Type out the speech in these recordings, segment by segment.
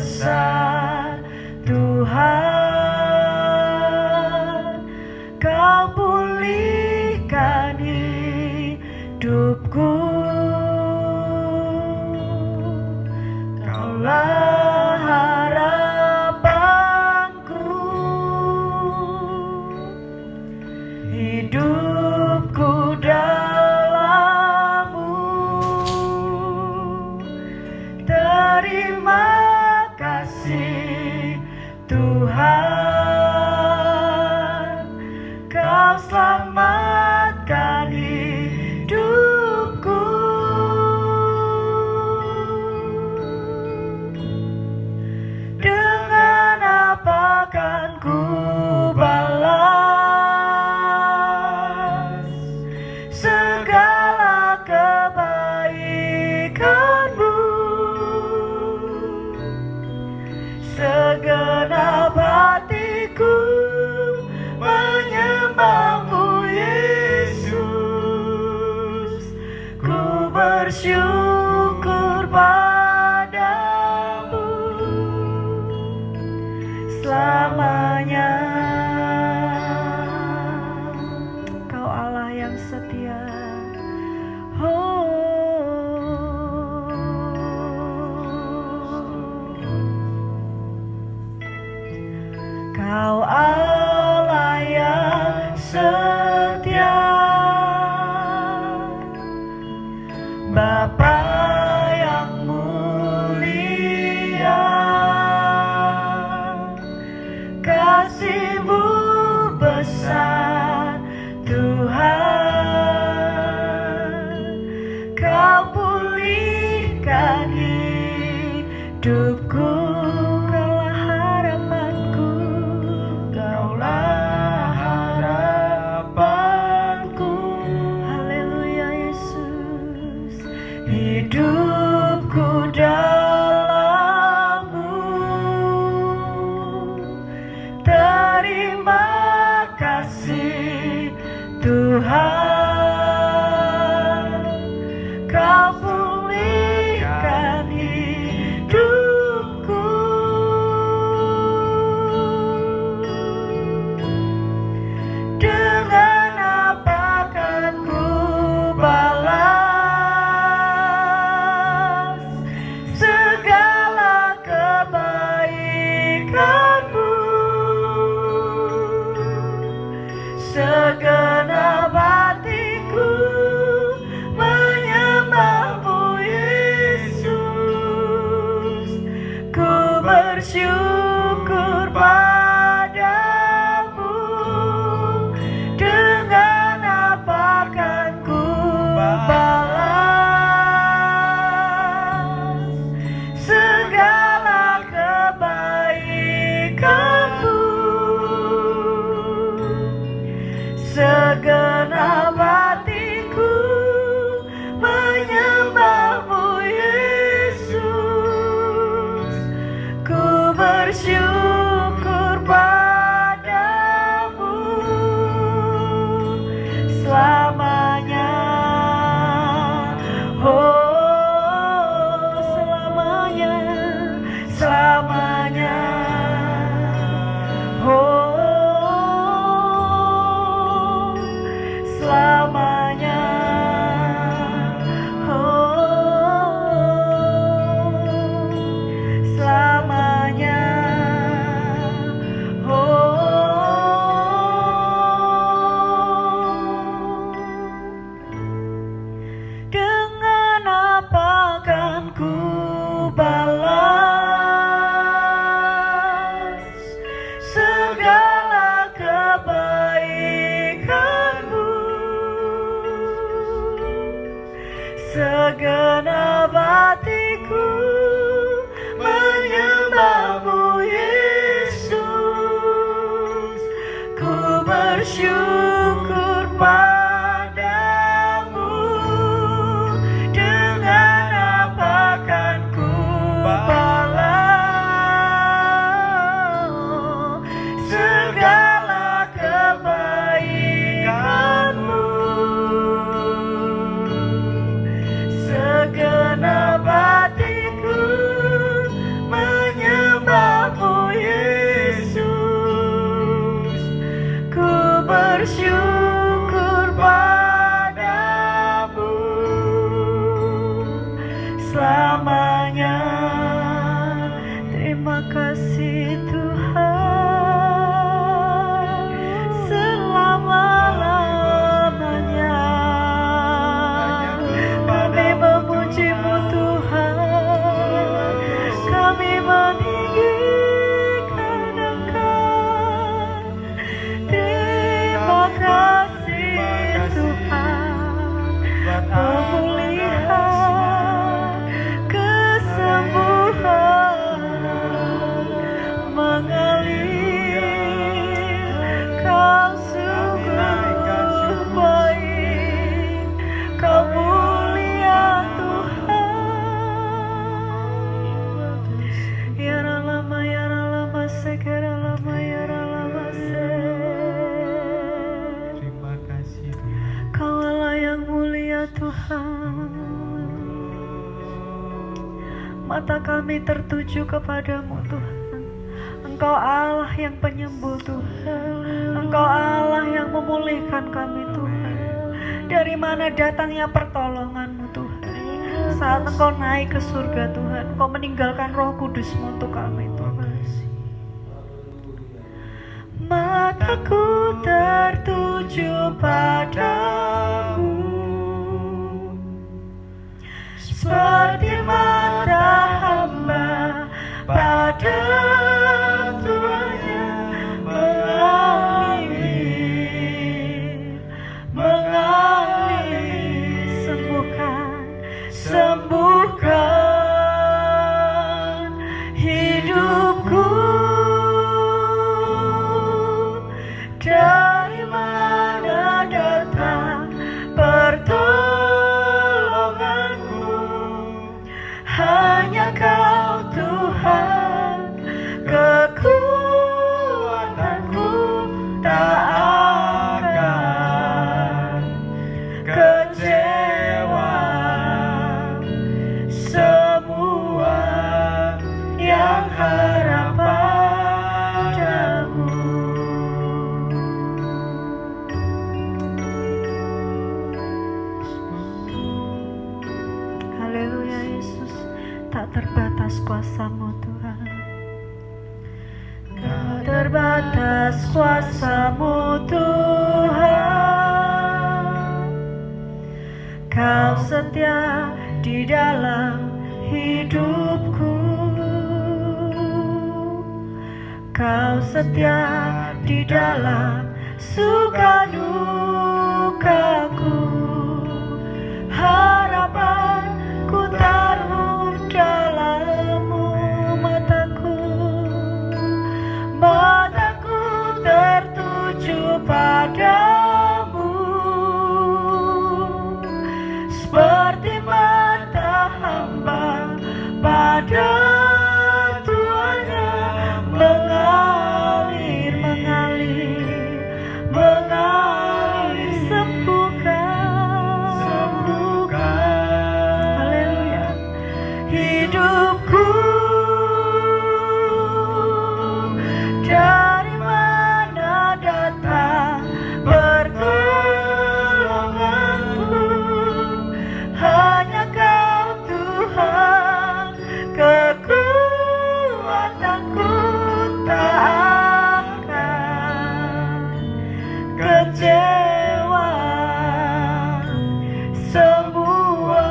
besar Tuhan, Kau pulihkan hidupku. Kaulah harapanku, hidupku dalam-Mu. Terima kasih Tuhan, Kau selamatkan hidupku. Dengan apa kan ku balas segala kebaikan-Mu? Segenap hatiku menyembah-Mu, Yesus. Ku bersyukur padamu selamanya. Kau Allah yang setia. Kau Allah yang setia, Bapa yang mulia, kasih-Mu besar Tuhan, Kau pulihkan hidupku. Kaulah harapanku, Kaulah harapanku. Haleluya Yesus. Hidupku dalam-Mu. Terima kasih Tuhan, Kau pulihkan hidupku. Dengan apa kan ku balas segala kebaikan-Mu? Segenap hatiku menyembah-Mu, Yesus. Ku bersyukur padamu. Dengan apa kan ku balas segala kebaikan-Mu? Segenap hatiku menyembah-Mu, Yesus. Ku bersyukur padamu selamanya. Oh, selamanya, selamanya. Oh, selamanya. Oh, selamanya. Dengan apa kan ku balas segala kebaikan-Mu? Segenap hatiku menyembah-Mu, Yesus. Ku bersyukur padamu. Dengan apa kan ku balas segala kebaikan-Mu? Segenap hatiku selamanya. Terima kasih Tuhan, selama-lamanya. Kami memuji-Mu Tuhan, kami meninggikan Engkau. Terima kasih Tuhan, pemulihan, kesembuhan mengalir. Kau sungguh baik, Kau mulia Tuhan. Ya lama ya lama sekera lama ya lama se. Terima kasih Tuhan. Kau Allah yang mulia Tuhan. Mata kami tertuju kepadamu Tuhan. Engkau Allah yang penyembuh Tuhan. Engkau Allah yang memulihkan kami Tuhan. Dari mana datangnya pertolongan-Mu Tuhan? Saat Engkau naik ke surga Tuhan, Engkau meninggalkan Roh Kudus-Mu untuk kami Tuhan. Mataku tertuju padamu, seperti mata hamba pada tuannya mengalir. Sembuhkan hidupku. Dari mana datang pertolonganku? Hanya Kau Tuhan, kekuatanku tak akan kecewa. Semua yang harap padamu. Haleluya Yesus, tak terbatas kuasa-Mu Tuhan. Tak terbatas kuasa-Mu Tuhan. Kau setia di dalam hidupku. Kau setia di dalam suka dukaku. Harapanku taruh dalam-Mu. Mataku tertuju padamu, seperti mata hamba pada tuannya mengalir. Sembuhkan, haleluya, hidupku. Dari mana datang pertolonganku? Hanya Kau Tuhan, kekuatanku tak akan kecewa. Semua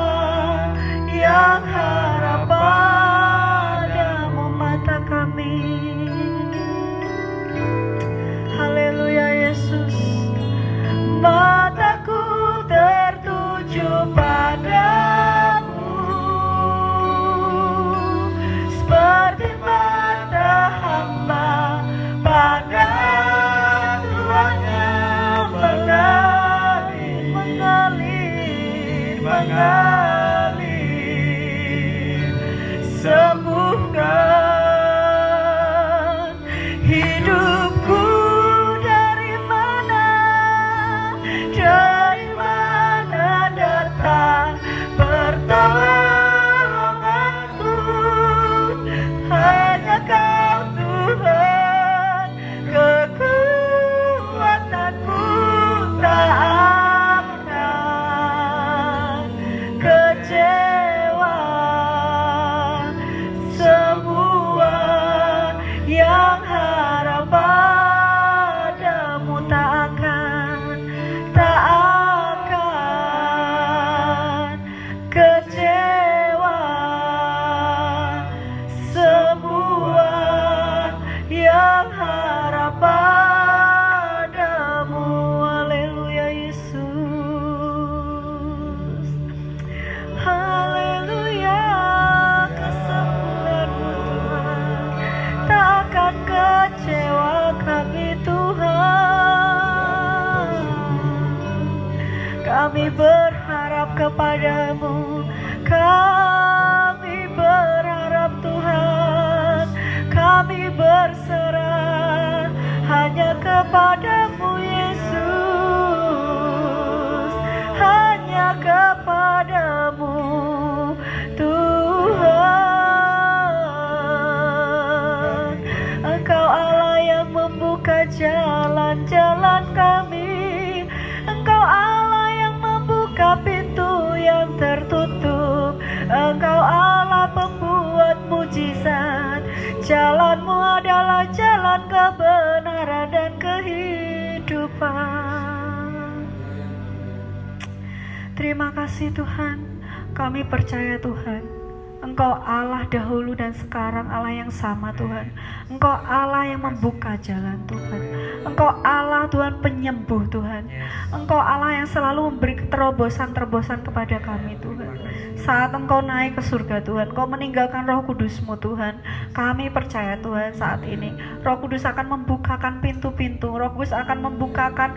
yang harap padamu. Mata kami, haleluya Yesus, mataku tertuju padamu, seperti mata hamba pada tuannya mengalir. Sembuhkan hidupku. Dari mana datang pertolonganku? Hanya Kau Tuhan, kekuatanku tak akan kepadamu. Kami berharap Tuhan, kami berserah hanya kepadamu Yesus, hanya kepadamu Tuhan. Engkau Allah yang membuka jalan-jalan kami, Engkau Allah yang membuka pintu yang tertutup, Engkau Allah pembuat mujizat. Jalanmu adalah jalan kebenaran dan kehidupan. Terima kasih Tuhan, kami percaya Tuhan, Engkau Allah dahulu dan sekarang, Allah yang sama Tuhan. Engkau Allah yang membuka jalan Tuhan. Engkau Allah Tuhan penyembuh Tuhan. Engkau Allah yang selalu memberi terobosan-terobosan kepada kami Tuhan. Saat Engkau naik ke surga Tuhan, Engkau meninggalkan Roh Kudus-Mu Tuhan. Kami percaya Tuhan saat ini Roh Kudus akan membukakan pintu-pintu. Roh Kudus akan membukakan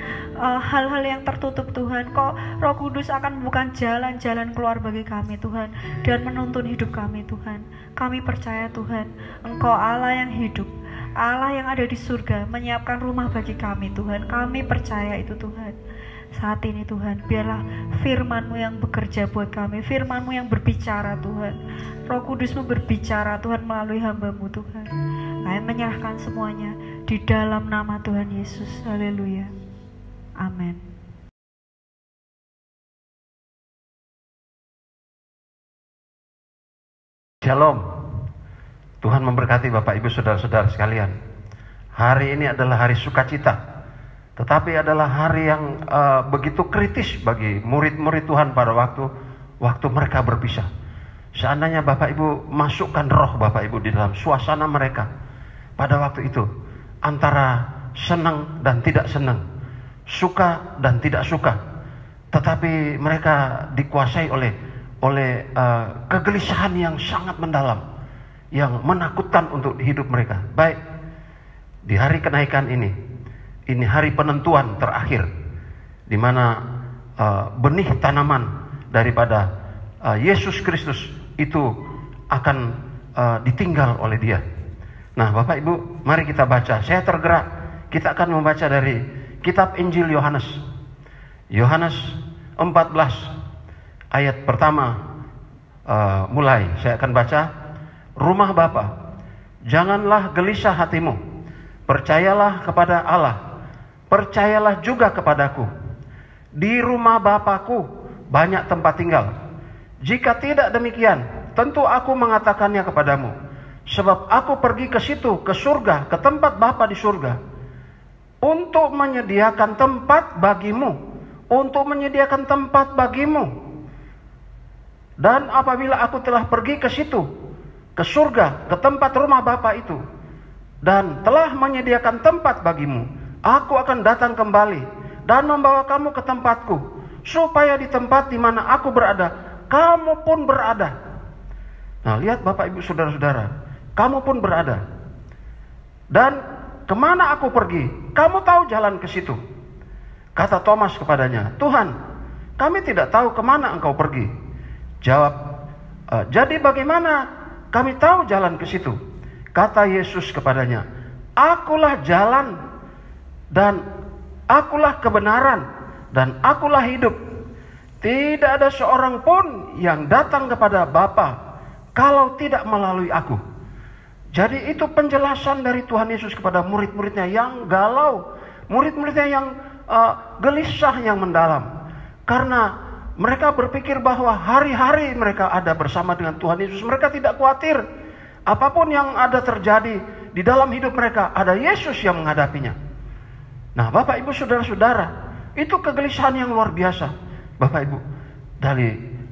hal-hal yang tertutup Tuhan. Roh Kudus akan membuka jalan-jalan keluar bagi kami Tuhan, dan menuntun hidup kami Tuhan. Kami percaya Tuhan, Engkau Allah yang hidup, Allah yang ada di surga, menyiapkan rumah bagi kami Tuhan. Kami percaya itu Tuhan. Saat ini Tuhan, biarlah firman-Mu yang bekerja buat kami, firman-Mu yang berbicara Tuhan. Roh Kudus-Mu berbicara Tuhan melalui hamba-Mu Tuhan. Kami menyerahkan semuanya di dalam nama Tuhan Yesus. Haleluya. Amin. Shalom. Tuhan memberkati Bapak Ibu Saudara-saudara sekalian. Hari ini adalah hari sukacita, tetapi adalah hari yang begitu kritis bagi murid-murid Tuhan pada waktu mereka berpisah. Seandainya Bapak Ibu masukkan roh Bapak Ibu di dalam suasana mereka pada waktu itu, antara senang dan tidak senang, suka dan tidak suka, tetapi mereka dikuasai oleh kegelisahan yang sangat mendalam, yang menakutkan untuk hidup mereka. Baik, di hari kenaikan ini hari penentuan terakhir, di mana benih tanaman daripada Yesus Kristus itu akan ditinggal oleh Dia. Nah, Bapak Ibu, mari kita baca. Saya tergerak, kita akan membaca dari kitab Injil Yohanes 14 ayat pertama mulai. Saya akan baca. Rumah Bapa, janganlah gelisah hatimu. Percayalah kepada Allah, percayalah juga kepadaku. Di rumah Bapa-Ku banyak tempat tinggal. Jika tidak demikian, tentu aku mengatakannya kepadamu. Sebab aku pergi ke situ, ke surga, ke tempat Bapa di surga, untuk menyediakan tempat bagimu, untuk menyediakan tempat bagimu. Dan apabila aku telah pergi ke situ, ke surga, ke tempat rumah Bapa itu, dan telah menyediakan tempat bagimu, aku akan datang kembali dan membawa kamu ke tempatku, supaya di tempat di mana aku berada, kamu pun berada. Nah, lihat Bapak Ibu Saudara-saudara, kamu pun berada. Dan kemana aku pergi, kamu tahu jalan ke situ. Kata Thomas kepadanya, Tuhan, kami tidak tahu kemana Engkau pergi. Jawab, jadi bagaimana kami tahu jalan ke situ? Kata Yesus kepadanya, akulah jalan, dan akulah kebenaran, dan akulah hidup. Tidak ada seorang pun yang datang kepada Bapa kalau tidak melalui aku. Jadi itu penjelasan dari Tuhan Yesus kepada murid-muridnya yang galau, murid-muridnya yang gelisah, yang mendalam. Karena mereka berpikir bahwa hari-hari mereka ada bersama dengan Tuhan Yesus. Mereka tidak khawatir apapun yang ada terjadi di dalam hidup mereka, ada Yesus yang menghadapinya. Nah, Bapak Ibu Saudara-saudara, itu kegelisahan yang luar biasa. Bapak Ibu,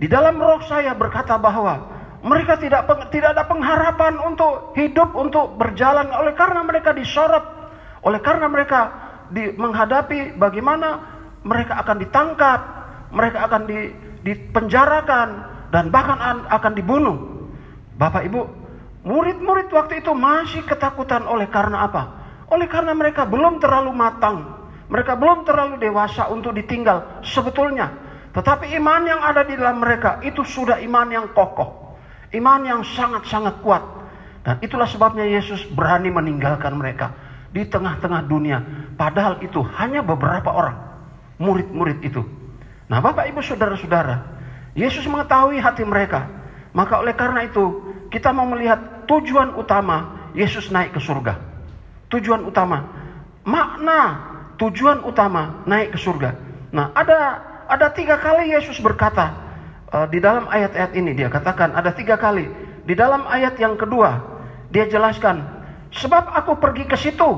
di dalam roh saya berkata bahwa mereka tidak ada pengharapan untuk hidup, untuk berjalan, oleh karena mereka disorot, oleh karena mereka menghadapi bagaimana mereka akan ditangkap, mereka akan dipenjarakan, dan bahkan akan dibunuh. Bapak Ibu, murid-murid waktu itu masih ketakutan. Oleh karena apa? Oleh karena mereka belum terlalu matang, mereka belum terlalu dewasa untuk ditinggal. Sebetulnya Tetapi iman yang ada di dalam mereka itu sudah iman yang kokoh, iman yang sangat-sangat kuat. Dan itulah sebabnya Yesus berani meninggalkan mereka di tengah-tengah dunia. Padahal itu hanya beberapa orang, murid-murid itu. Nah, Bapak Ibu Saudara-saudara, Yesus mengetahui hati mereka. Maka oleh karena itu, kita mau melihat tujuan utama Yesus naik ke surga. Tujuan utama, makna tujuan utama naik ke surga. Nah, ada 3 kali Yesus berkata di dalam ayat-ayat ini. Dia katakan ada 3 kali. Di dalam ayat yang kedua, dia jelaskan, sebab aku pergi ke situ.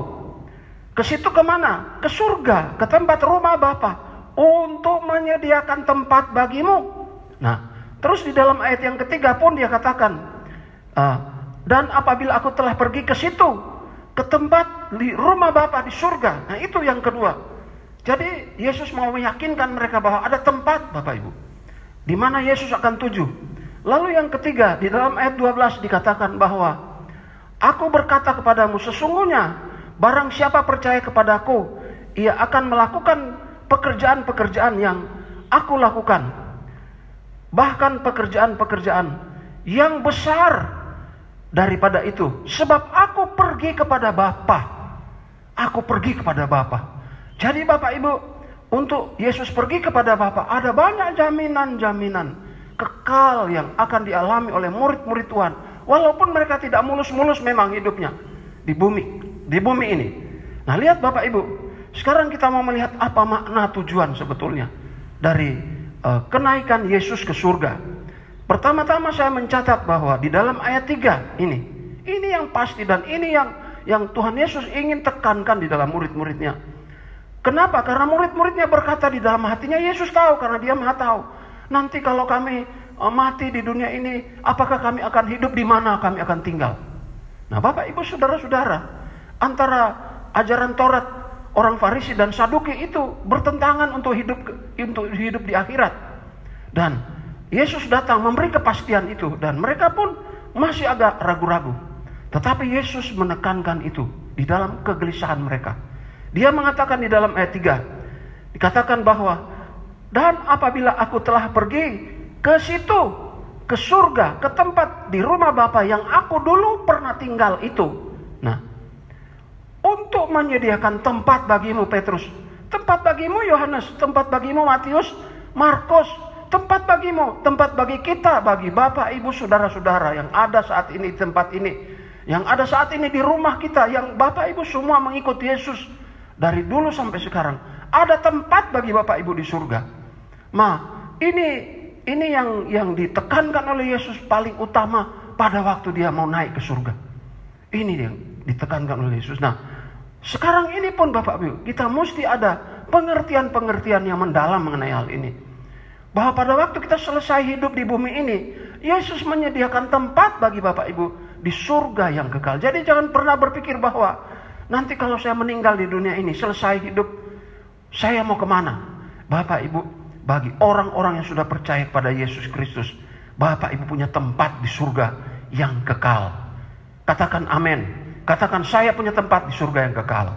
Ke situ kemana? Ke surga, ke tempat rumah Bapa, untuk menyediakan tempat bagimu. Nah, terus di dalam ayat yang ketiga pun dia katakan, dan apabila aku telah pergi ke situ, ke tempat di rumah Bapa di surga. Nah, itu yang kedua. Jadi Yesus mau meyakinkan mereka bahwa ada tempat, Bapak Ibu, di mana Yesus akan tuju. Lalu yang ketiga, di dalam ayat 12 dikatakan bahwa aku berkata kepadamu, sesungguhnya barang siapa percaya kepadaku, ia akan melakukan pekerjaan-pekerjaan yang aku lakukan. Bahkan pekerjaan-pekerjaan yang besar daripada itu. Sebab aku pergi kepada Bapa. Aku pergi kepada Bapa. Jadi Bapak Ibu, untuk Yesus pergi kepada Bapa, ada banyak jaminan-jaminan kekal yang akan dialami oleh murid-murid Tuhan. Walaupun mereka tidak mulus-mulus memang hidupnya di bumi ini. Nah, lihat Bapak Ibu, sekarang kita mau melihat apa makna tujuan sebetulnya dari kenaikan Yesus ke surga. Pertama-tama saya mencatat bahwa di dalam ayat 3 ini yang pasti dan ini yang Tuhan Yesus ingin tekankan di dalam murid-muridnya. Kenapa? Karena murid-muridnya berkata di dalam hatinya, Yesus tahu karena dia Maha tahu. Nanti kalau kami mati di dunia ini, apakah kami akan hidup, di mana kami akan tinggal? Nah, Bapak Ibu Saudara-saudara, antara ajaran Taurat orang Farisi dan Saduki itu bertentangan untuk hidup di akhirat. Dan Yesus datang memberi kepastian itu, dan mereka pun masih agak ragu-ragu. Tetapi Yesus menekankan itu di dalam kegelisahan mereka. Dia mengatakan di dalam ayat 3, dikatakan bahwa, dan apabila aku telah pergi ke situ, ke surga, ke tempat di rumah Bapa yang aku dulu pernah tinggal itu. Nah, untuk menyediakan tempat bagimu Petrus, tempat bagimu Yohanes, tempat bagimu Matius, Markus, tempat bagimu, tempat bagi kita, bagi Bapak, Ibu, Saudara-saudara yang ada saat ini di tempat ini, yang ada saat ini di rumah kita, yang Bapak Ibu semua mengikuti Yesus dari dulu sampai sekarang. Ada tempat bagi Bapak Ibu di surga. Nah, ini yang ditekankan oleh Yesus paling utama pada waktu dia mau naik ke surga. Ini yang ditekankan oleh Yesus. Nah, sekarang ini pun Bapak Ibu, kita mesti ada pengertian-pengertian yang mendalam mengenai hal ini. Bahwa pada waktu kita selesai hidup di bumi ini, Yesus menyediakan tempat bagi Bapak Ibu di surga yang kekal. Jadi jangan pernah berpikir bahwa nanti kalau saya meninggal di dunia ini, selesai hidup, saya mau kemana? Bapak Ibu, bagi orang-orang yang sudah percaya kepada Yesus Kristus, Bapak Ibu punya tempat di surga yang kekal. Katakan amin. Katakan, saya punya tempat di surga yang kekal.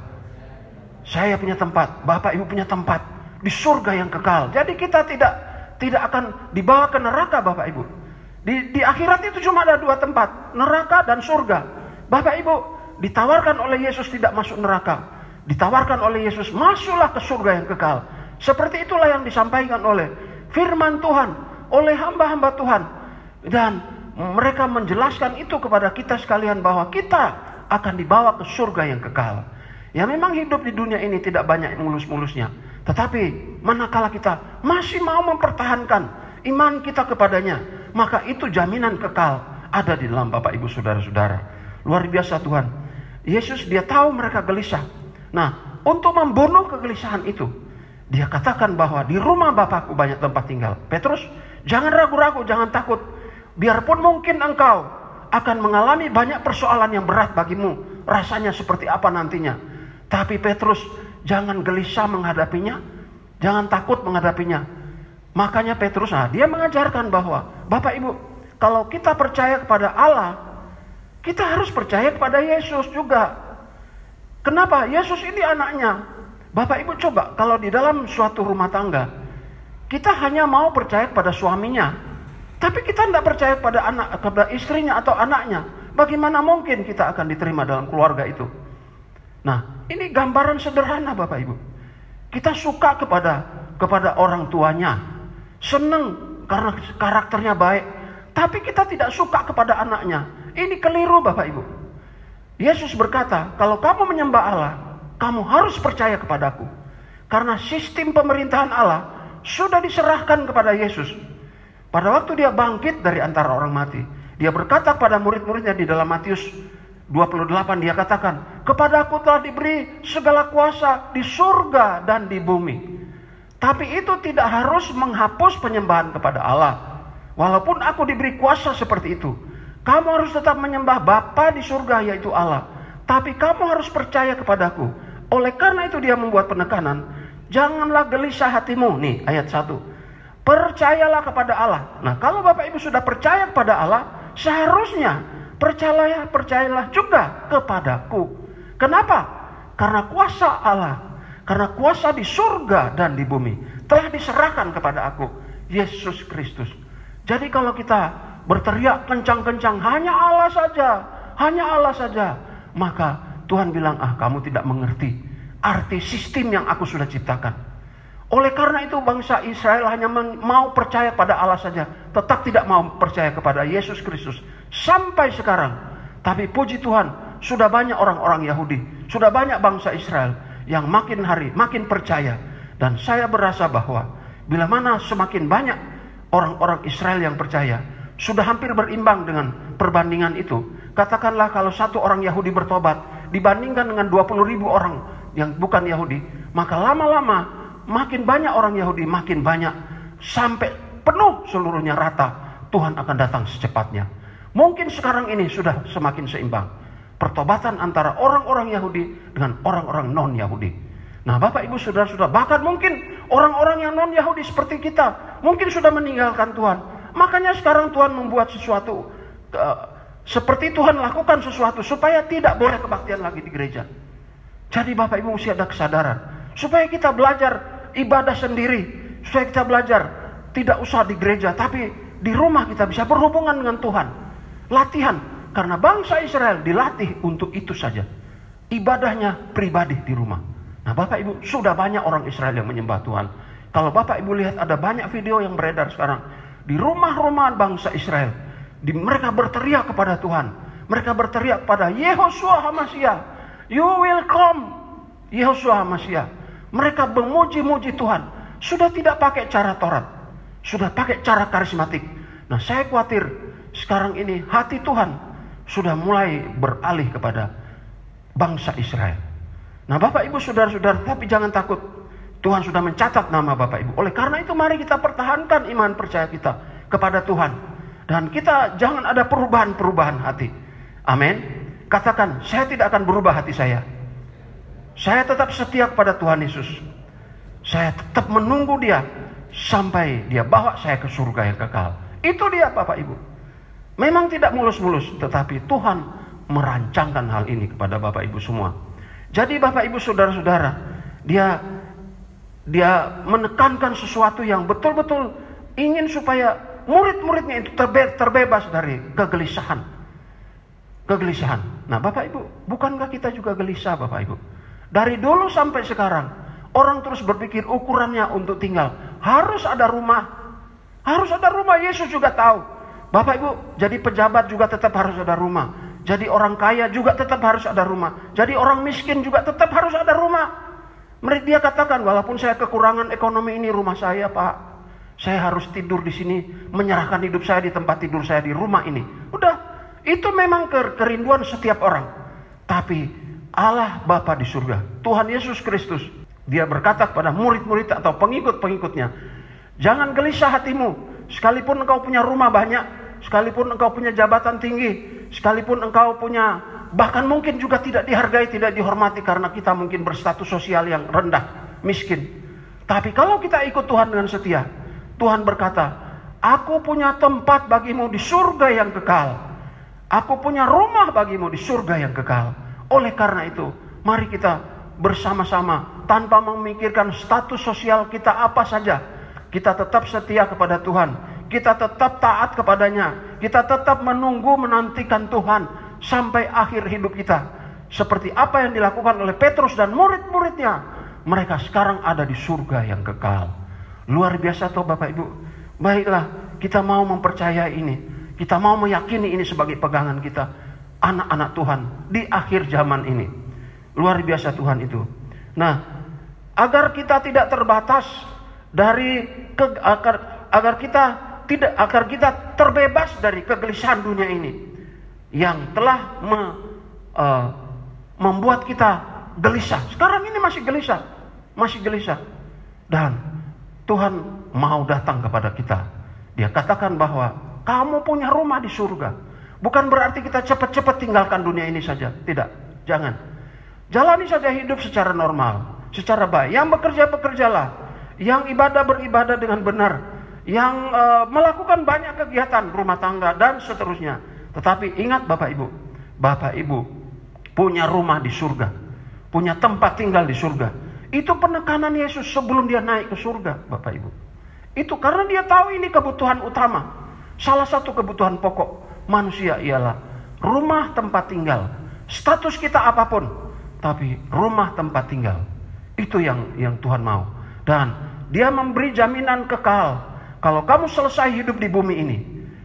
Saya punya tempat, Bapak Ibu punya tempat di surga yang kekal. Jadi kita tidak akan dibawa ke neraka Bapak Ibu. Di akhirat itu cuma ada 2 tempat, neraka dan surga. Bapak Ibu ditawarkan oleh Yesus tidak masuk neraka, ditawarkan oleh Yesus masuklah ke surga yang kekal. Seperti itulah yang disampaikan oleh firman Tuhan, oleh hamba-hamba Tuhan. Dan mereka menjelaskan itu kepada kita sekalian bahwa kita akan dibawa ke surga yang kekal. Ya, memang hidup di dunia ini tidak banyak mulus-mulusnya, tetapi manakala kita masih mau mempertahankan iman kita kepadanya, maka itu jaminan kekal ada di dalam Bapak Ibu Saudara-saudara. Luar biasa Tuhan. Yesus dia tahu mereka gelisah. Nah, untuk membunuh kegelisahan itu, dia katakan bahwa di rumah Bapakku banyak tempat tinggal. Petrus, jangan ragu-ragu, jangan takut. Biarpun mungkin engkau akan mengalami banyak persoalan yang berat bagimu, rasanya seperti apa nantinya. Tapi Petrus, jangan gelisah menghadapinya, jangan takut menghadapinya. Makanya Petrus, dia mengajarkan bahwa Bapak Ibu, kalau kita percaya kepada Allah, kita harus percaya kepada Yesus juga. Kenapa? Yesus ini anaknya. Bapak Ibu coba, kalau di dalam suatu rumah tangga, Kita hanya mau percaya kepada suaminya, tapi kita tidak percaya kepada istrinya atau anaknya. Bagaimana mungkin kita akan diterima dalam keluarga itu? Nah, ini gambaran sederhana Bapak Ibu. Kita suka kepada orang tuanya, senang karena karakternya baik, tapi kita tidak suka kepada anaknya. Ini keliru Bapak Ibu. Yesus berkata, kalau kamu menyembah Allah, kamu harus percaya kepadaku. Karena sistem pemerintahan Allah sudah diserahkan kepada Yesus. Pada waktu dia bangkit dari antara orang mati, dia berkata kepada murid-muridnya di dalam Matius 28, dia katakan, kepadaku telah diberi segala kuasa di surga dan di bumi. Tapi itu tidak harus menghapus penyembahan kepada Allah. Walaupun aku diberi kuasa seperti itu, kamu harus tetap menyembah Bapa di surga, yaitu Allah. Tapi kamu harus percaya kepadaku. Oleh karena itu dia membuat penekanan, janganlah gelisah hatimu. Nih ayat 1. Percayalah kepada Allah. Nah, kalau Bapak Ibu sudah percaya kepada Allah, seharusnya percayalah juga kepadaku. Kenapa? Karena kuasa Allah, karena kuasa di surga dan di bumi telah diserahkan kepada aku, Yesus Kristus. Jadi kalau kita berteriak kencang-kencang, hanya Allah saja, maka Tuhan bilang, kamu tidak mengerti arti sistem yang aku sudah ciptakan. Oleh karena itu bangsa Israel hanya mau percaya pada Allah saja, tetap tidak mau percaya kepada Yesus Kristus sampai sekarang. Tapi puji Tuhan, sudah banyak orang-orang Yahudi, sudah banyak bangsa Israel yang makin hari makin percaya. Dan saya berasa bahwa bila mana semakin banyak orang-orang Israel yang percaya, sudah hampir berimbang dengan perbandingan itu. Katakanlah kalau satu orang Yahudi bertobat dibandingkan dengan 20.000 orang yang bukan Yahudi, maka lama-lama makin banyak orang Yahudi, makin banyak sampai penuh seluruhnya rata, Tuhan akan datang secepatnya. Mungkin sekarang ini sudah semakin seimbang pertobatan antara orang-orang Yahudi dengan orang-orang non-Yahudi. Nah Bapak Ibu Saudara-saudara, bahkan mungkin orang-orang yang non-Yahudi seperti kita mungkin sudah meninggalkan Tuhan. Makanya sekarang Tuhan membuat sesuatu seperti Tuhan lakukan sesuatu supaya tidak boleh kebaktian lagi di gereja. Jadi Bapak Ibu mesti ada kesadaran supaya kita belajar ibadah sendiri, supaya kita belajar tidak usah di gereja, tapi di rumah kita bisa berhubungan dengan Tuhan. Latihan, karena bangsa Israel dilatih untuk itu saja, ibadahnya pribadi di rumah. Nah Bapak Ibu, sudah banyak orang Israel yang menyembah Tuhan. Kalau Bapak Ibu lihat, ada banyak video yang beredar sekarang di rumah-rumah bangsa Israel. Mereka berteriak kepada Tuhan, mereka berteriak kepada Yehoshua HaMashiach, you will come, Yehoshua HaMashiach. Mereka memuji-muji Tuhan. Sudah tidak pakai cara Taurat, sudah pakai cara karismatik. Nah saya khawatir sekarang ini hati Tuhan sudah mulai beralih kepada bangsa Israel. Nah Bapak Ibu Saudara-saudara, tapi jangan takut, Tuhan sudah mencatat nama Bapak Ibu. Oleh karena itu mari kita pertahankan iman percaya kita kepada Tuhan. Dan kita jangan ada perubahan-perubahan hati. Amin. Katakan, saya tidak akan berubah hati saya. Saya tetap setia kepada Tuhan Yesus. Saya tetap menunggu dia sampai dia bawa saya ke surga yang kekal. Itu dia Bapak Ibu. Memang tidak mulus-mulus, tetapi Tuhan merancangkan hal ini kepada Bapak Ibu semua. Jadi Bapak Ibu Saudara-saudara, dia menekankan sesuatu yang betul-betul ingin supaya murid-muridnya itu terbebas dari kegelisahan. Nah Bapak Ibu, bukankah kita juga gelisah Bapak Ibu? Dari dulu sampai sekarang, orang terus berpikir ukurannya untuk tinggal harus ada rumah. Harus ada rumah, Yesus juga tahu. Bapak Ibu, jadi pejabat juga tetap harus ada rumah. Jadi orang kaya juga tetap harus ada rumah. Jadi orang miskin juga tetap harus ada rumah. Dia katakan, walaupun saya kekurangan ekonomi, ini rumah saya Pak. Saya harus tidur di sini, menyerahkan hidup saya di tempat tidur saya di rumah ini. Udah, itu memang kerinduan setiap orang. Tapi Allah Bapa di surga, Tuhan Yesus Kristus, dia berkata kepada murid-murid atau pengikut-pengikutnya, jangan gelisah hatimu, sekalipun engkau punya rumah banyak, sekalipun engkau punya jabatan tinggi, sekalipun engkau punya, bahkan mungkin juga tidak dihargai, tidak dihormati karena kita mungkin berstatus sosial yang rendah, miskin. Tapi kalau kita ikut Tuhan dengan setia, Tuhan berkata, aku punya tempat bagimu di surga yang kekal. Aku punya rumah bagimu di surga yang kekal. Oleh karena itu, mari kita bersama-sama tanpa memikirkan status sosial kita apa saja. kita tetap setia kepada Tuhan, kita tetap taat kepadanya, kita tetap menunggu menantikan Tuhan sampai akhir hidup kita. Seperti apa yang dilakukan oleh Petrus dan murid-muridnya, mereka sekarang ada di surga yang kekal. Luar biasa toh Bapak Ibu. Baiklah, kita mau mempercayai ini, kita mau meyakini ini sebagai pegangan kita, anak-anak Tuhan di akhir zaman ini. Luar biasa Tuhan itu. Nah, agar kita tidak terbatas dari agar kita terbebas dari kegelisahan dunia ini yang telah membuat kita gelisah. Sekarang ini masih gelisah. Dan Tuhan mau datang kepada kita. Dia katakan bahwa kamu punya rumah di surga. Bukan berarti kita cepat-cepat tinggalkan dunia ini saja. Tidak, jangan. Jalani saja hidup secara normal, secara baik. Yang bekerja, bekerjalah. Yang ibadah, beribadah dengan benar. Yang melakukan banyak kegiatan rumah tangga dan seterusnya. Tetapi ingat Bapak Ibu punya rumah di surga, punya tempat tinggal di surga. Itu penekanan Yesus sebelum dia naik ke surga, Bapak Ibu. Itu karena dia tahu ini kebutuhan utama. Salah satu kebutuhan pokok manusia ialah rumah tempat tinggal. Status kita apapun, tapi rumah tempat tinggal. Itu yang Tuhan mau. Dan dia memberi jaminan kekal. Kalau kamu selesai hidup di bumi ini,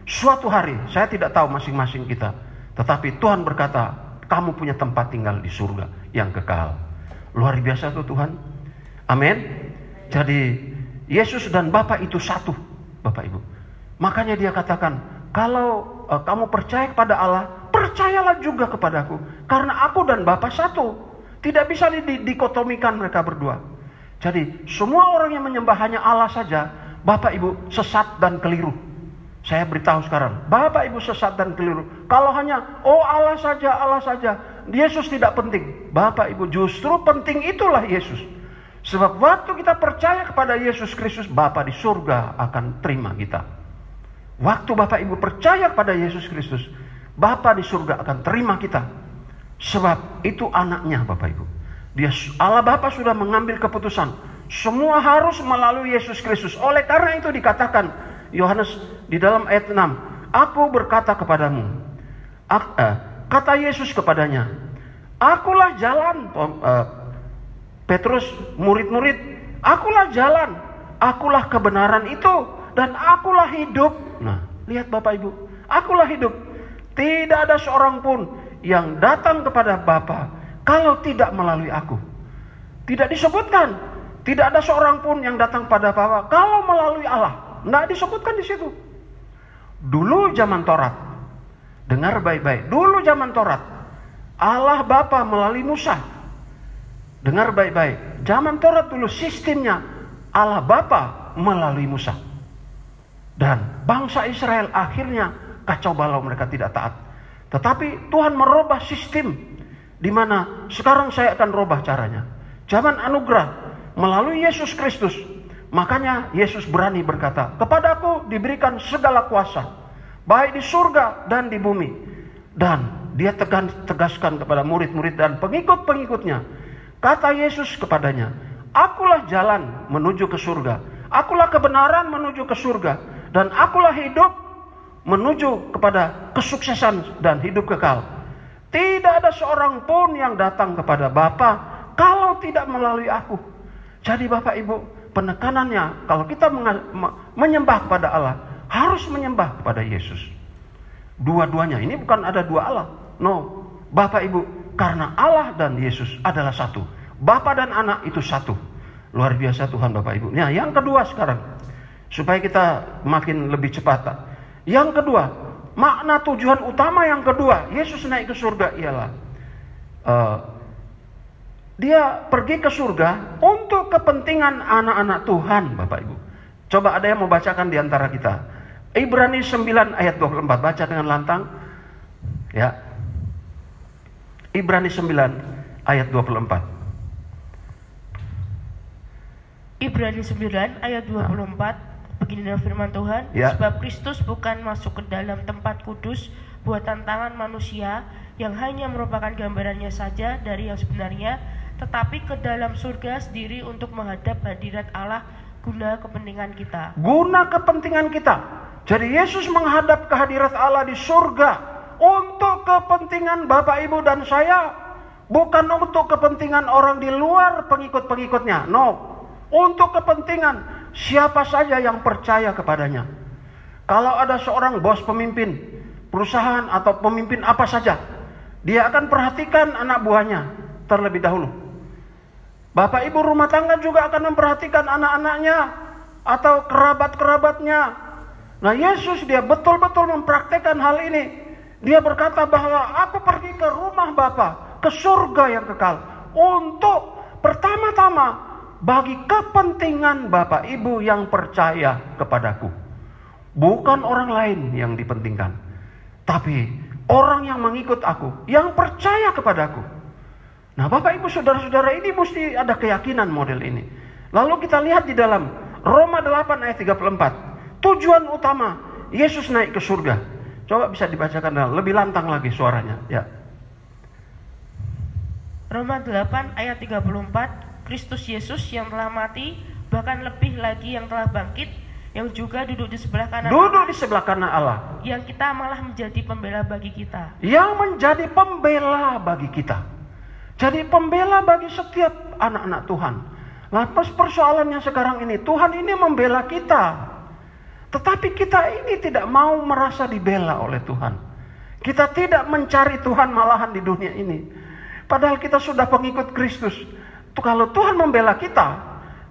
suatu hari, saya tidak tahu masing-masing kita, tetapi Tuhan berkata, kamu punya tempat tinggal di surga yang kekal. Luar biasa tuh Tuhan. Amin. Jadi Yesus dan Bapa itu satu, Bapak Ibu. Makanya dia katakan, kalau kamu percaya kepada Allah, percayalah juga kepadaku. Karena aku dan Bapa satu. Tidak bisa dikotomikan mereka berdua. Jadi semua orang yang menyembah hanya Allah saja, Bapak Ibu, sesat dan keliru. Saya beritahu sekarang, Bapak Ibu sesat dan keliru. Kalau hanya, Allah saja, Yesus tidak penting. Bapak Ibu, justru penting itulah Yesus. Sebab waktu kita percaya kepada Yesus Kristus, Bapa di surga akan terima kita. Waktu Bapak Ibu percaya kepada Yesus Kristus, Bapa di surga akan terima kita. Sebab itu anaknya Bapak Ibu. Allah Bapa sudah mengambil keputusan. Semua harus melalui Yesus Kristus. Oleh karena itu dikatakan, Yohanes di dalam ayat 6, aku berkata kepadamu, kata Yesus kepadanya, akulah jalan, Petrus, murid-murid, akulah jalan, akulah kebenaran itu, dan akulah hidup. Nah, lihat Bapak Ibu, akulah hidup. Tidak ada seorang pun yang datang kepada Bapa kalau tidak melalui aku. Tidak disebutkan, tidak ada seorang pun yang datang pada Bapa kalau melalui Allah. Tidak disebutkan di situ. Dulu zaman Taurat, dengar baik-baik. Dulu zaman Taurat, Allah Bapa melalui Musa. Dengar baik-baik. Zaman Taurat dulu sistemnya Allah Bapa melalui Musa. Dan bangsa Israel akhirnya kacau balau, mereka tidak taat. Tetapi Tuhan merubah sistem, di mana sekarang saya akan rubah caranya. Zaman anugerah melalui Yesus Kristus. Makanya Yesus berani berkata, kepadaku diberikan segala kuasa, baik di surga dan di bumi. Dan dia tegaskan kepada murid-murid dan pengikut-pengikutnya. Kata Yesus kepadanya, akulah jalan menuju ke surga, akulah kebenaran menuju ke surga, dan akulah hidup menuju kepada kesuksesan dan hidup kekal. Tidak ada seorang pun yang datang kepada Bapa kalau tidak melalui aku. Jadi Bapak Ibu, penekanannya, kalau kita menyembah kepada Allah, harus menyembah kepada Yesus. Dua-duanya, ini bukan ada dua Allah. No, Bapak Ibu, karena Allah dan Yesus adalah satu. Bapa dan Anak itu satu. Luar biasa Tuhan Bapak Ibu. Nah, yang kedua sekarang, supaya kita makin lebih cepat. Yang kedua, makna tujuan utama yang kedua, Yesus naik ke surga ialah dia pergi ke surga untuk kepentingan anak-anak Tuhan, Bapak Ibu. Coba ada yang mau bacakan di antara kita. Ibrani 9 ayat 24, baca dengan lantang. Ya. Ibrani 9 ayat 24. Ibrani 9 ayat 24, beginilah firman Tuhan. Ya. Sebab Kristus bukan masuk ke dalam tempat kudus buatan tangan manusia, yang hanya merupakan gambarannya saja dari yang sebenarnya, tetapi ke dalam surga sendiri untuk menghadap hadirat Allah guna kepentingan kita. Guna kepentingan kita. Jadi Yesus menghadap ke hadirat Allah di surga untuk kepentingan Bapak Ibu dan saya, bukan untuk kepentingan orang di luar pengikut-pengikutnya. No, untuk kepentingan siapa saja yang percaya kepadanya. Kalau ada seorang bos pemimpin perusahaan atau pemimpin apa saja, dia akan perhatikan anak buahnya terlebih dahulu. Bapak ibu rumah tangga juga akan memperhatikan anak-anaknya atau kerabat-kerabatnya. Nah, Yesus dia betul-betul mempraktekkan hal ini. Dia berkata bahwa aku pergi ke rumah Bapa, ke surga yang kekal, untuk pertama-tama bagi kepentingan Bapak Ibu yang percaya kepadaku. Bukan orang lain yang dipentingkan, tapi orang yang mengikut aku, yang percaya kepadaku. Nah, Bapak Ibu saudara-saudara, ini mesti ada keyakinan model ini. Lalu kita lihat di dalam Roma 8 ayat 34. Tujuan utama Yesus naik ke surga. Coba bisa dibacakan lebih lantang lagi suaranya, ya. Roma 8 ayat 34, Kristus Yesus yang telah mati, bahkan lebih lagi yang telah bangkit, yang juga duduk di sebelah kanan Allah, yang kita malah menjadi pembela bagi kita. Yang menjadi pembela bagi kita. Jadi pembela bagi setiap anak-anak Tuhan. Nah, persoalannya sekarang ini, Tuhan ini membela kita. Tetapi kita ini tidak mau merasa dibela oleh Tuhan. Kita tidak mencari Tuhan malahan di dunia ini. Padahal kita sudah pengikut Kristus. Kalau Tuhan membela kita,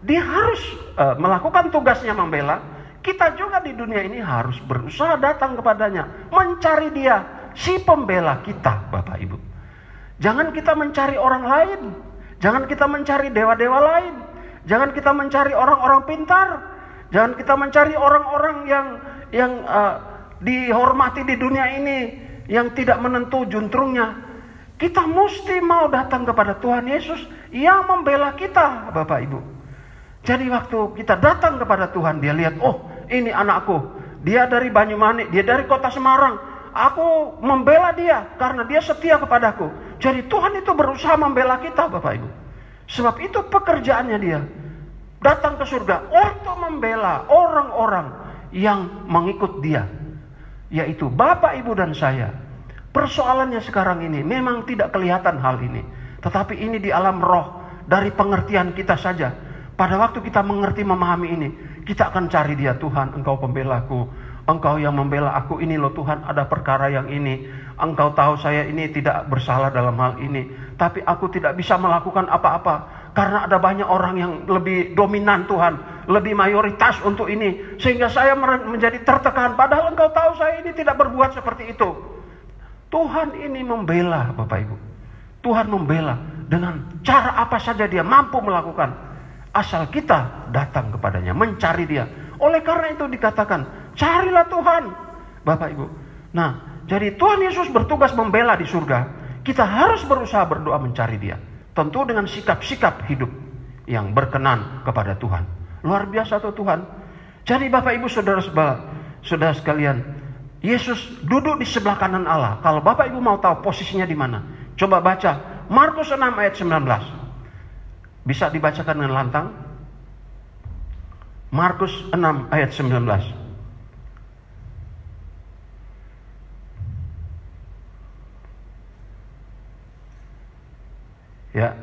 dia harus melakukan tugasnya membela. Kita juga di dunia ini harus berusaha datang kepadanya, mencari dia, si pembela kita, Bapak Ibu. Jangan kita mencari orang lain. Jangan kita mencari dewa-dewa lain. Jangan kita mencari orang-orang pintar. Jangan kita mencari orang-orang yang dihormati di dunia ini, yang tidak menentu juntrungnya. Kita mesti mau datang kepada Tuhan Yesus yang membela kita, Bapak Ibu. Jadi waktu kita datang kepada Tuhan, dia lihat, oh ini anakku, dia dari Banyumanik, dia dari kota Semarang. Aku membela dia karena dia setia kepadaku. Jadi Tuhan itu berusaha membela kita, Bapak Ibu. Sebab itu pekerjaannya dia. Datang ke surga untuk membela orang-orang yang mengikut dia. Yaitu Bapak, Ibu, dan saya. Persoalannya sekarang ini memang tidak kelihatan hal ini. Tetapi ini di alam roh, dari pengertian kita saja. Pada waktu kita mengerti, memahami ini, kita akan cari dia. Tuhan, Engkau pembelaku, Engkau yang membela aku. Ini loh Tuhan, ada perkara yang ini. Engkau tahu saya ini tidak bersalah dalam hal ini. Tapi aku tidak bisa melakukan apa-apa. Karena ada banyak orang yang lebih dominan Tuhan, lebih mayoritas untuk ini. Sehingga saya menjadi tertekan. Padahal Engkau tahu saya ini tidak berbuat seperti itu. Tuhan ini membela, Bapak Ibu. Tuhan membela dengan cara apa saja dia mampu melakukan. Asal kita datang kepadanya, mencari dia. Oleh karena itu dikatakan, carilah Tuhan, Bapak Ibu. Nah, jadi Tuhan Yesus bertugas membela di surga. Kita harus berusaha berdoa mencari dia. Tentu dengan sikap-sikap hidup yang berkenan kepada Tuhan. Luar biasa tuh Tuhan. Jadi Bapak Ibu saudara sekalian, Yesus duduk di sebelah kanan Allah. Kalau Bapak Ibu mau tahu posisinya di mana, coba baca Markus 6 ayat 19. Bisa dibacakan dengan lantang? Markus 6 ayat 19. Ya.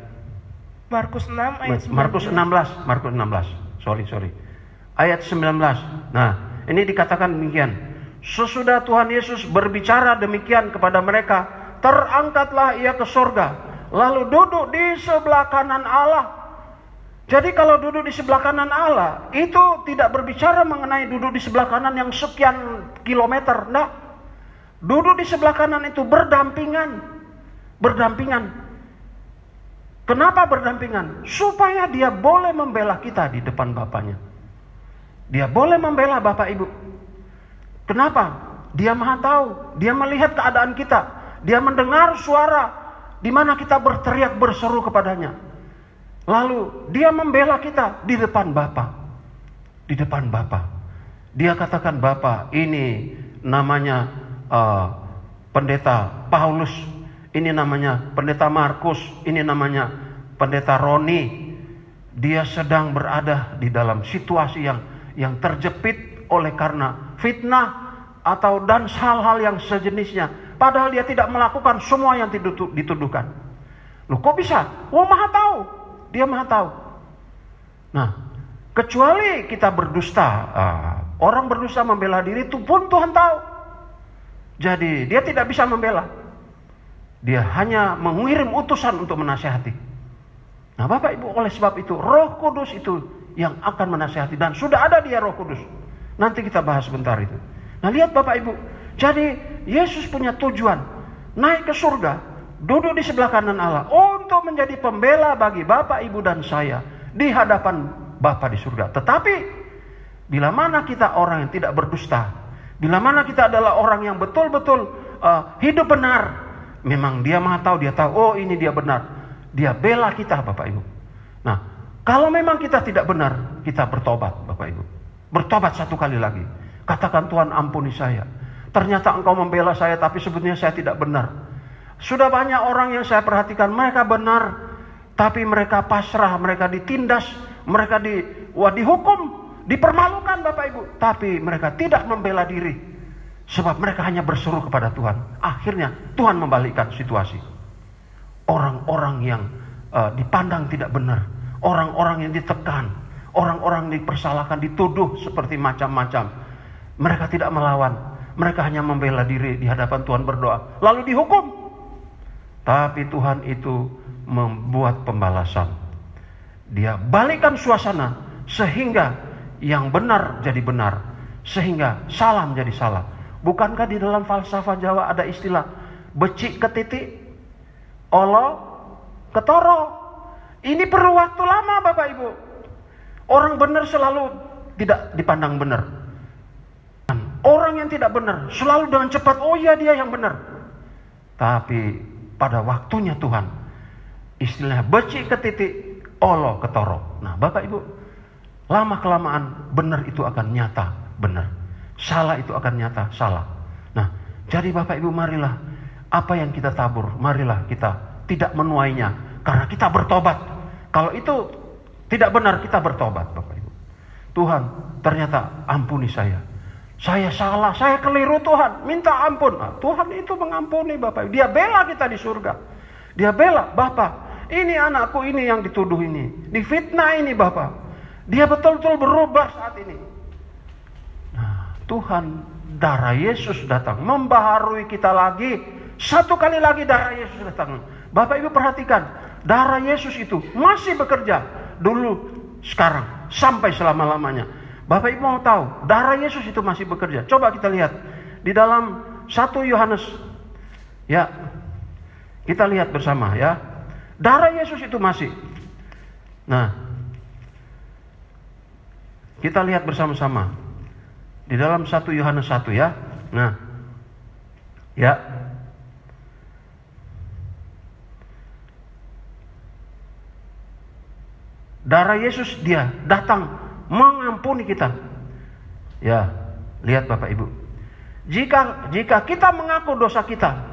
Markus 6 ayat 19. Markus 16. Sorry. Ayat 19. Nah, ini dikatakan demikian. Sesudah Tuhan Yesus berbicara demikian kepada mereka, terangkatlah ia ke surga, lalu duduk di sebelah kanan Allah. Jadi kalau duduk di sebelah kanan Allah, itu tidak berbicara mengenai duduk di sebelah kanan yang sekian kilometer. Nah, duduk di sebelah kanan itu berdampingan. Kenapa berdampingan? Supaya dia boleh membela kita di depan Bapaknya. Dia boleh membela Bapak Ibu. Kenapa? Dia maha tahu. Dia melihat keadaan kita. Dia mendengar suara di mana kita berteriak berseru kepadanya. Lalu dia membela kita di depan Bapa. Di depan Bapa. Dia katakan, Bapa, ini namanya pendeta Paulus. Ini namanya pendeta Markus, ini namanya pendeta Roni. dia sedang berada di dalam situasi yang terjepit oleh karena fitnah atau dan hal-hal yang sejenisnya. Padahal dia tidak melakukan semua yang dituduhkan. Loh, kok bisa? Oh, Maha tahu. Dia Maha tahu. Nah, kecuali kita berdusta, orang berdusta membela diri itu pun Tuhan tahu. Jadi dia tidak bisa membela. Dia hanya mengirim utusan untuk menasihati. Nah, Bapak Ibu, oleh sebab itu Roh Kudus itu yang akan menasihati, dan sudah ada dia Roh Kudus. Nanti kita bahas sebentar itu. Nah, lihat Bapak Ibu. Jadi Yesus punya tujuan naik ke surga, duduk di sebelah kanan Allah untuk menjadi pembela bagi Bapak Ibu dan saya di hadapan Bapa di surga. Tetapi bila mana kita orang yang tidak berdusta, bila mana kita adalah orang yang betul-betul hidup benar, memang dia Maha tahu, dia tahu, oh ini dia benar, dia bela kita Bapak Ibu. Nah, kalau memang kita tidak benar, kita bertobat Bapak Ibu. Bertobat satu kali lagi. Katakan, Tuhan ampuni saya. Ternyata engkau membela saya, tapi sebetulnya saya tidak benar. Sudah banyak orang yang saya perhatikan, mereka benar, tapi mereka pasrah, mereka ditindas, mereka dihukum, dipermalukan Bapak Ibu. Tapi mereka tidak membela diri, sebab mereka hanya berseru kepada Tuhan. Akhirnya Tuhan membalikkan situasi. Orang-orang yang dipandang tidak benar, orang-orang yang ditekan, orang-orang dipersalahkan, dituduh seperti macam-macam, mereka tidak melawan, mereka hanya membela diri di hadapan Tuhan, berdoa, lalu dihukum. Tapi Tuhan itu membuat pembalasan. Dia balikkan suasana sehingga yang benar jadi benar, sehingga salah menjadi salah. Bukankah di dalam falsafah Jawa ada istilah becik ke titik, olo ke toro? Ini perlu waktu lama Bapak Ibu. Orang benar selalu tidak dipandang benar. Orang yang tidak benar selalu dengan cepat, oh iya dia yang benar. Tapi pada waktunya Tuhan, istilahnya becik ke titik, olo ke toro. Nah Bapak Ibu, lama kelamaan benar itu akan nyata benar, salah itu akan nyata salah. Nah, jadi Bapak Ibu, marilah apa yang kita tabur, marilah kita tidak menuainya, karena kita bertobat. Kalau itu tidak benar, kita bertobat Bapak Ibu. Tuhan, ternyata ampuni saya. Saya salah, saya keliru Tuhan, minta ampun. Nah, Tuhan itu mengampuni Bapak Ibu. Dia bela kita di surga. Dia bela, Bapak, ini anakku ini yang dituduh ini, difitnah ini Bapak. Dia betul-betul berubah saat ini. Nah, Tuhan, darah Yesus datang membaharui kita lagi. Satu kali lagi darah Yesus datang. Bapak Ibu perhatikan, darah Yesus itu masih bekerja dulu, sekarang, sampai selama-lamanya. Bapak Ibu mau tahu, darah Yesus itu masih bekerja. Coba kita lihat di dalam 1 Yohanes. Ya, kita lihat bersama ya. Darah Yesus itu masih. Nah, kita lihat bersama-sama di dalam 1 Yohanes 1 ya. Nah, ya. Darah Yesus dia datang mengampuni kita. Ya, lihat Bapak Ibu. Jika kita mengaku dosa kita,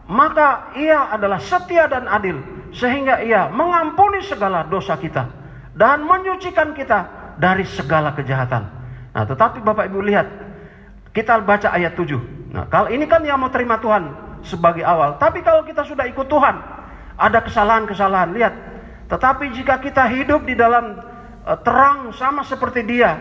maka Ia adalah setia dan adil, sehingga Ia mengampuni segala dosa kita dan menyucikan kita dari segala kejahatan. Nah, tetapi Bapak Ibu lihat, kita baca ayat 7. Nah, kalau ini kan yang mau terima Tuhan sebagai awal. Tapi kalau kita sudah ikut Tuhan, ada kesalahan-kesalahan. Lihat, tetapi jika kita hidup di dalam terang sama seperti Dia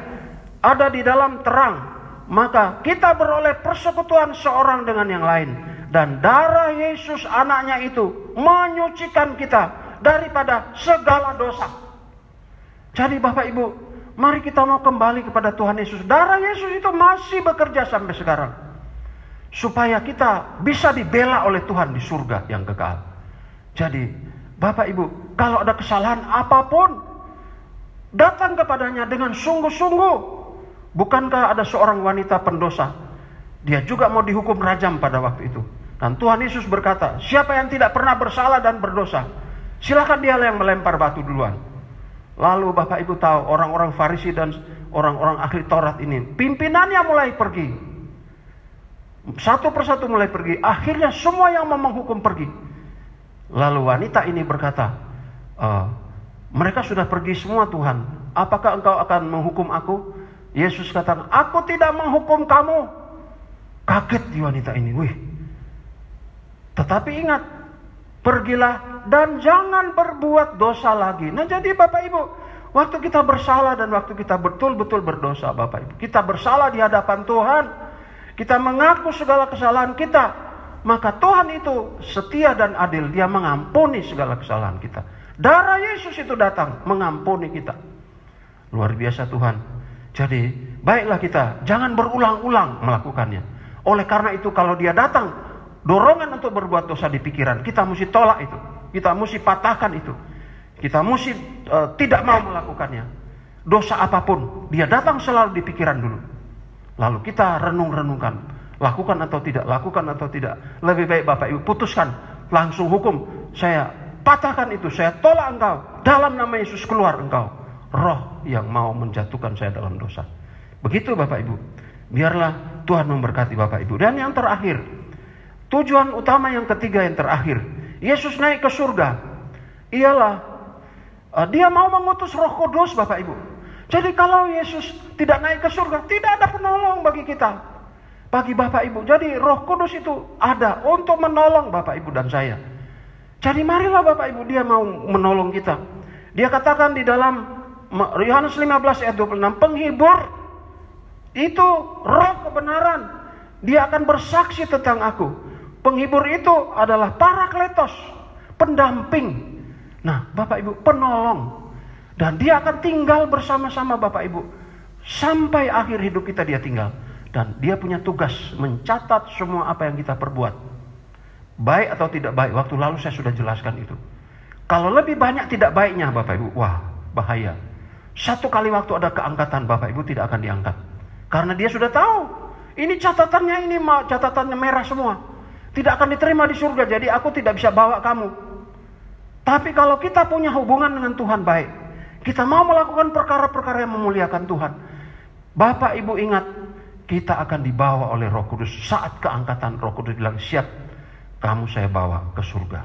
ada di dalam terang, maka kita beroleh persekutuan seorang dengan yang lain, dan darah Yesus anaknya itu menyucikan kita daripada segala dosa. Jadi Bapak Ibu, mari kita mau kembali kepada Tuhan Yesus. Darah Yesus itu masih bekerja sampai sekarang, supaya kita bisa dibela oleh Tuhan di surga yang kekal. Jadi Bapak Ibu, kalau ada kesalahan apapun, datang kepadanya dengan sungguh-sungguh. Bukankah ada seorang wanita pendosa, dia juga mau dihukum rajam pada waktu itu. Dan Tuhan Yesus berkata, siapa yang tidak pernah bersalah dan berdosa, silakan dia yang melempar batu duluan. Lalu Bapak Ibu tahu, orang-orang Farisi dan orang-orang ahli Taurat ini, pimpinannya mulai pergi. Satu persatu mulai pergi. Akhirnya semua yang mau menghukum pergi. Lalu wanita ini berkata, Mereka sudah pergi semua Tuhan. Apakah engkau akan menghukum aku? Yesus katakan, aku tidak menghukum kamu. Kaget di wanita ini. Wih. Tetapi ingat, pergilah dan jangan berbuat dosa lagi. Nah jadi Bapak Ibu, waktu kita bersalah dan waktu kita betul-betul berdosa Bapak Ibu, kita bersalah di hadapan Tuhan, kita mengaku segala kesalahan kita, maka Tuhan itu setia dan adil. Dia mengampuni segala kesalahan kita. Darah Yesus itu datang mengampuni kita. Luar biasa Tuhan. Jadi baiklah kita jangan berulang-ulang melakukannya. Oleh karena itu kalau dia datang dorongan untuk berbuat dosa di pikiran, kita mesti tolak itu. Kita mesti patahkan itu. Kita mesti tidak mau melakukannya. Dosa apapun, dia datang selalu di pikiran dulu. Lalu kita renung-renungkan, lakukan atau tidak, lakukan atau tidak. Lebih baik Bapak Ibu putuskan, langsung hukum. Saya patahkan itu, saya tolak engkau. Dalam nama Yesus keluar engkau, roh yang mau menjatuhkan saya dalam dosa. Begitu Bapak Ibu. Biarlah Tuhan memberkati Bapak Ibu. Dan yang terakhir, tujuan utama yang ketiga yang terakhir, Yesus naik ke surga. Ialah dia mau mengutus Roh Kudus Bapak Ibu. Jadi kalau Yesus tidak naik ke surga, tidak ada penolong bagi kita, bagi Bapak Ibu. Jadi Roh Kudus itu ada untuk menolong Bapak Ibu dan saya. Jadi marilah Bapak Ibu, dia mau menolong kita. Dia katakan di dalam Yohanes 15 ayat 26, penghibur itu roh kebenaran. Dia akan bersaksi tentang aku. Penghibur itu adalah Parakletos, pendamping. Nah, Bapak Ibu, penolong. Dan dia akan tinggal bersama-sama Bapak Ibu sampai akhir hidup kita dia tinggal. Dan dia punya tugas mencatat semua apa yang kita perbuat. Baik atau tidak baik, waktu lalu saya sudah jelaskan itu. Kalau lebih banyak tidak baiknya Bapak Ibu, wah bahaya. Satu kali waktu ada keangkatan Bapak Ibu tidak akan diangkat. Karena dia sudah tahu, ini catatannya catatannya merah semua. Tidak akan diterima di surga, jadi aku tidak bisa bawa kamu. Tapi kalau kita punya hubungan dengan Tuhan baik, kita mau melakukan perkara-perkara yang memuliakan Tuhan, Bapak Ibu ingat, kita akan dibawa oleh Roh Kudus. Saat keangkatan Roh Kudus bilang, siap, kamu saya bawa ke surga.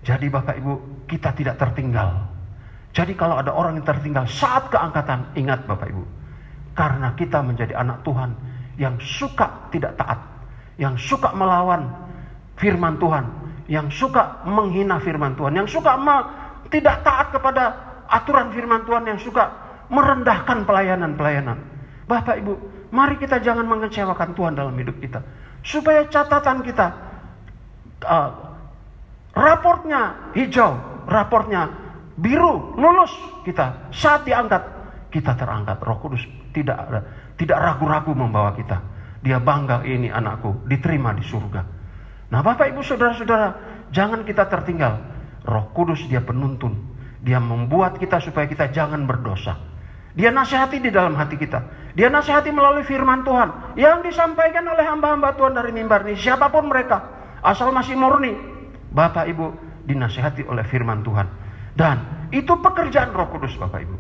Jadi Bapak Ibu, kita tidak tertinggal. Jadi kalau ada orang yang tertinggal saat keangkatan, ingat Bapak Ibu, karena kita menjadi anak Tuhan yang suka tidak taat, yang suka melawan firman Tuhan, yang suka menghina firman Tuhan, yang suka tidak taat kepada aturan firman Tuhan, yang suka merendahkan pelayanan-pelayanan. Bapak Ibu, mari kita jangan mengecewakan Tuhan dalam hidup kita. Supaya catatan kita, raportnya hijau, raportnya biru, lulus kita. Saat diangkat, kita terangkat. Roh Kudus tidak ragu-ragu membawa kita. Dia bangga, ini anakku, diterima di surga. Nah Bapak Ibu saudara-saudara, jangan kita tertinggal. Roh Kudus dia penuntun. Dia membuat kita supaya kita jangan berdosa. Dia nasihati di dalam hati kita. Dia nasihati melalui firman Tuhan yang disampaikan oleh hamba-hamba Tuhan dari mimbar ini. Siapapun mereka, asal masih murni, Bapak Ibu dinasihati oleh firman Tuhan. Dan itu pekerjaan Roh Kudus Bapak Ibu.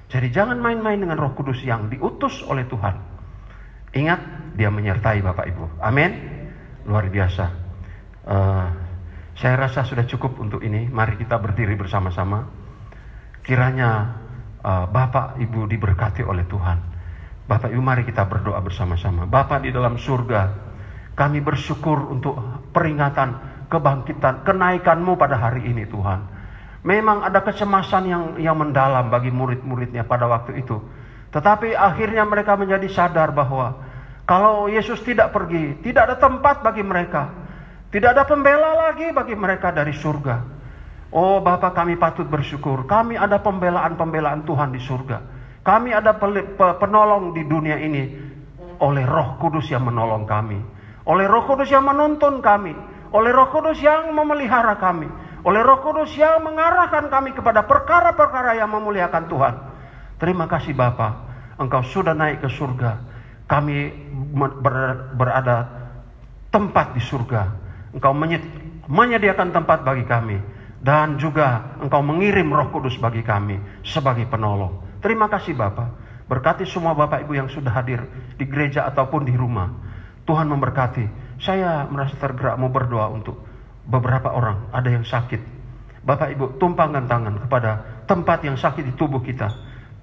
Jadi jangan main-main dengan Roh Kudus yang diutus oleh Tuhan. Ingat, dia menyertai Bapak Ibu. Amin. Luar biasa. Saya rasa sudah cukup untuk ini. Mari kita berdiri bersama-sama. Kiranya Bapak Ibu diberkati oleh Tuhan. Bapak Ibu, mari kita berdoa bersama-sama. Bapa di dalam surga, kami bersyukur untuk peringatan kebangkitan, kenaikan-Mu pada hari ini Tuhan. Memang ada kecemasan yang mendalam bagi murid-muridnya pada waktu itu. Tetapi akhirnya mereka menjadi sadar bahwa kalau Yesus tidak pergi, tidak ada tempat bagi mereka. Tidak ada pembela lagi bagi mereka dari surga. Oh Bapa, kami patut bersyukur. Kami ada pembelaan-pembelaan Tuhan di surga. Kami ada penolong di dunia ini oleh Roh Kudus yang menolong kami. Oleh Roh Kudus yang menuntun kami. Oleh Roh Kudus yang memelihara kami. Oleh Roh Kudus yang mengarahkan kami kepada perkara-perkara yang memuliakan Tuhan. Terima kasih Bapa, Engkau sudah naik ke surga. Kami berada tempat di surga. Engkau menyediakan tempat bagi kami. Dan juga Engkau mengirim Roh Kudus bagi kami sebagai penolong. Terima kasih Bapa. Berkati semua Bapak Ibu yang sudah hadir di gereja ataupun di rumah. Tuhan memberkati. Saya merasa tergerak mau berdoa untuk beberapa orang. Ada yang sakit. Bapak Ibu, tumpangkan tangan kepada tempat yang sakit di tubuh kita.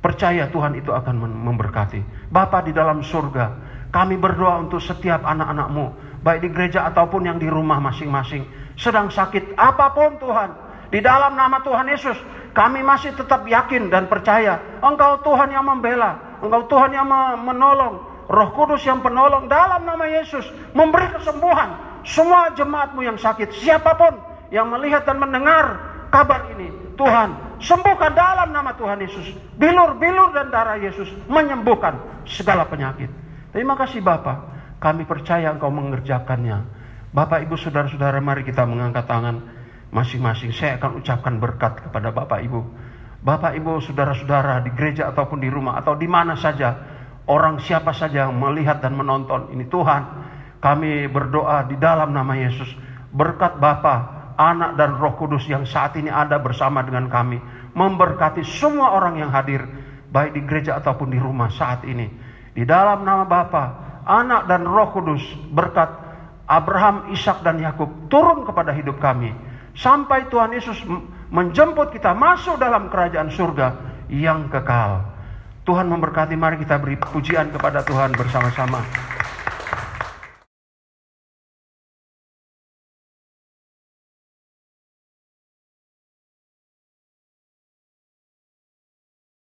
Percaya Tuhan itu akan memberkati. Bapa di dalam surga, kami berdoa untuk setiap anak-anak-Mu, baik di gereja ataupun yang di rumah masing-masing, sedang sakit apapun Tuhan. Di dalam nama Tuhan Yesus, kami masih tetap yakin dan percaya Engkau Tuhan yang membela, Engkau Tuhan yang menolong, Roh Kudus yang penolong. Dalam nama Yesus, memberi kesembuhan semua jemaat-Mu yang sakit. Siapapun yang melihat dan mendengar kabar ini, Tuhan sembuhkan dalam nama Tuhan Yesus. Bilur-bilur dan darah Yesus menyembuhkan segala penyakit. Terima kasih Bapa, kami percaya Engkau mengerjakannya. Bapak Ibu saudara-saudara, mari kita mengangkat tangan masing-masing. Saya akan ucapkan berkat kepada Bapak Ibu. Bapak Ibu saudara-saudara di gereja ataupun di rumah atau di mana saja, orang siapa saja yang melihat dan menonton ini, Tuhan, kami berdoa di dalam nama Yesus, berkat Bapa, Anak dan Roh Kudus yang saat ini ada bersama dengan kami, memberkati semua orang yang hadir, baik di gereja ataupun di rumah saat ini. Di dalam nama Bapa, Anak dan Roh Kudus, berkat Abraham, Ishak dan Yakub turun kepada hidup kami, sampai Tuhan Yesus menjemput kita masuk dalam kerajaan surga yang kekal. Tuhan memberkati. Mari kita beri pujian kepada Tuhan bersama-sama.